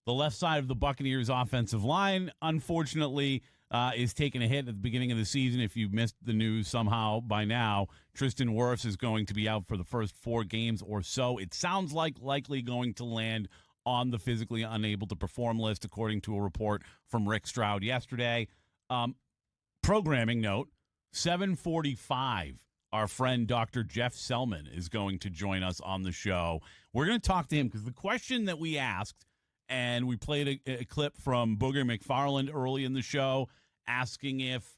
The left side of the Buccaneers offensive line, unfortunately, is taking a hit at the beginning of the season. If you missed the news somehow by now, Tristan Wirfs is going to be out for the first 4 games or so. It sounds like likely going to land on the physically unable to perform list, according to a report from Rick Stroud yesterday. Programming note, 7:45, our friend Dr. Jeff Selman is going to join us on the show. We're going to talk to him because the question that we asked, and we played a clip from Booger McFarland early in the show, asking if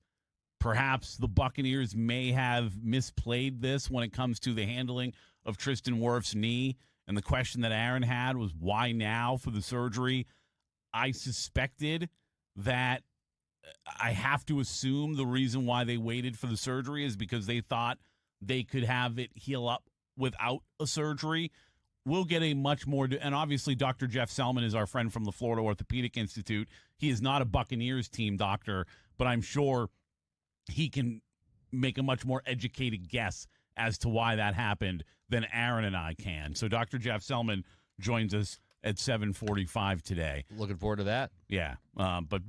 perhaps the Buccaneers may have misplayed this when it comes to the handling of Tristan Wirfs' knee. And the question that Aaron had was, why now for the surgery? I suspected that I have to assume the reason why they waited for the surgery is because they thought they could have it heal up without a surgery. We'll get a much more, and obviously Dr. Jeff Selman is our friend from the Florida Orthopedic Institute. He is not a Buccaneers team doctor, but I'm sure he can make a much more educated guess as to why that happened than Aaron and I can. So Dr. Jeff Selman joins us at 7:45 today. Looking forward to that. Yeah, but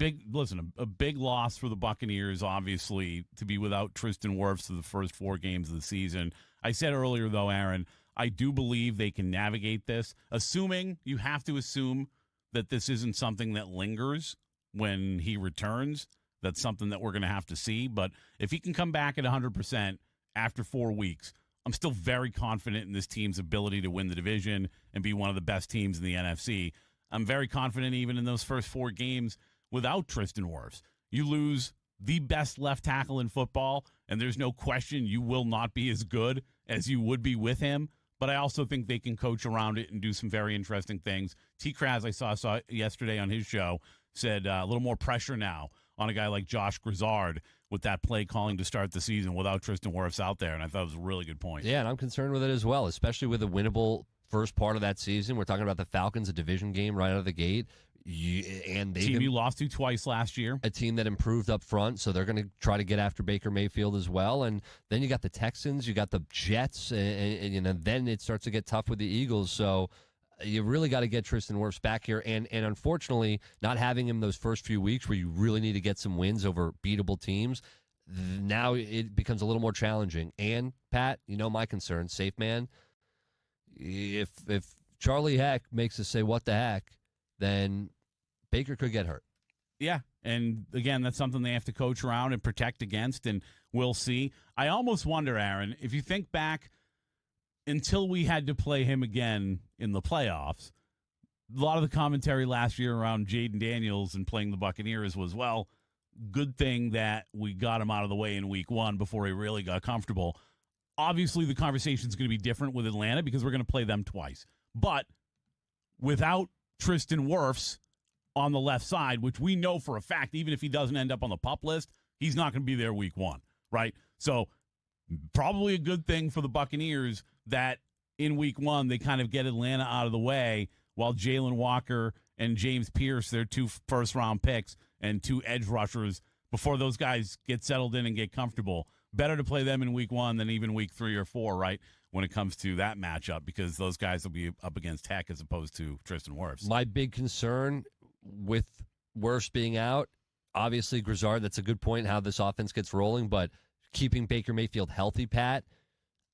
a big loss for the Buccaneers, obviously, to be without Tristan Wirfs for the first 4 games of the season. I said earlier, though, Aaron, I do believe they can navigate this, you have to assume that this isn't something that lingers when he returns. That's something that we're going to have to see. But if he can come back at 100% after 4 weeks, I'm still very confident in this team's ability to win the division and be one of the best teams in the NFC. I'm very confident even in those first 4 games without Tristan Wirfs. You lose the best left tackle in football, and there's no question you will not be as good as you would be with him. But I also think they can coach around it and do some very interesting things. T. Kraz, I saw yesterday on his show, said a little more pressure now on a guy like Josh Grizzard with that play calling to start the season without Tristan Wirfs out there, and I thought it was a really good point. Yeah, and I'm concerned with it as well, especially with a winnable first part of that season. We're talking about the Falcons, a division game right out of the gate. Team you lost to twice last year. A team that improved up front, so they're going to try to get after Baker Mayfield as well. And then you got the Texans, you got the Jets, and then it starts to get tough with the Eagles. So you really got to get Tristan Wirfs back here. And unfortunately, not having him those first few weeks where you really need to get some wins over beatable teams, now it becomes a little more challenging. And, Pat, you know my concern, safe man, if Charlie Heck makes us say what the heck, then Baker could get hurt. Yeah, and again, that's something they have to coach around and protect against, and we'll see. I almost wonder, Aaron, if you think back until we had to play him again in the playoffs, a lot of the commentary last year around Jaden Daniels and playing the Buccaneers was, well, good thing that we got him out of the way in week 1 before he really got comfortable. Obviously, the conversation is going to be different with Atlanta because we're going to play them twice. But without Tristan Wirfs on the left side, which we know for a fact, even if he doesn't end up on the PUP list, he's not going to be there week 1, right? So probably a good thing for the Buccaneers that in week 1 they kind of get Atlanta out of the way while Jalen Walker and James Pierce, their 2 first-round picks and 2 edge rushers, before those guys get settled in and get comfortable. Better to play them in week 1 than even week 3 or 4, right, when it comes to that matchup, because those guys will be up against Heck as opposed to Tristan Wirfs. My big concern with Wirfs being out, obviously Grizzard, that's a good point how this offense gets rolling, but keeping Baker Mayfield healthy, Pat,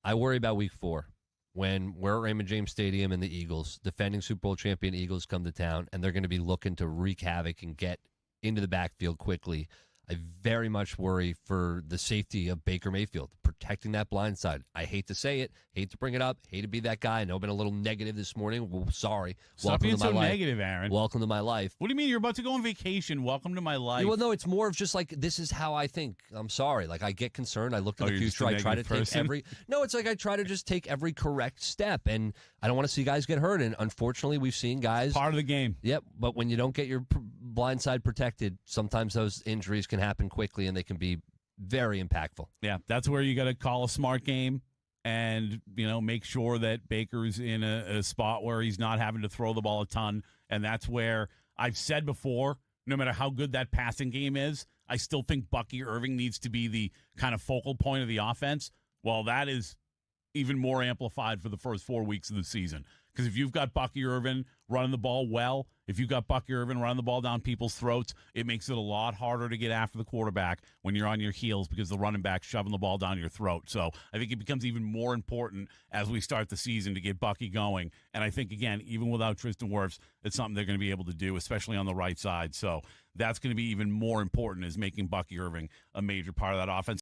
I worry about week 4 when we're at Raymond James Stadium and the Eagles, defending Super Bowl champion Eagles, come to town, and they're going to be looking to wreak havoc and get into the backfield quickly. I very much worry for the safety of Baker Mayfield, protecting that blind side. I hate to say it, hate to bring it up, hate to be that guy. I know I've been a little negative this morning. Well, sorry. Stop being so negative, Aaron. Welcome to my life. What do you mean? You're about to go on vacation. Welcome to my life. Yeah, well, no, it's more of just like, this is how I think. I'm sorry. Like, I get concerned. I look to the future. I try to take every... No, it's like I try to just take every correct step, and I don't want to see guys get hurt. And unfortunately, we've seen guys... It's part of the game. Yep, but when you don't get your blind side protected, sometimes those injuries can happen quickly, and they can be very impactful. Yeah, that's where you got to call a smart game and, make sure that Baker's in a spot where he's not having to throw the ball a ton. And that's where I've said before, no matter how good that passing game is, I still think Bucky Irving needs to be the kind of focal point of the offense. Well, that is even more amplified for the first 4 weeks of the season Because if you've got Bucky Irvin running the ball well, if you've got Bucky Irvin running the ball down people's throats, it makes it a lot harder to get after the quarterback when you're on your heels because the running back's shoving the ball down your throat. So I think it becomes even more important as we start the season to get Bucky going. And I think, again, even without Tristan Wirfs, it's something they're going to be able to do, especially on the right side. So that's going to be even more important, is making Bucky Irving a major part of that offense.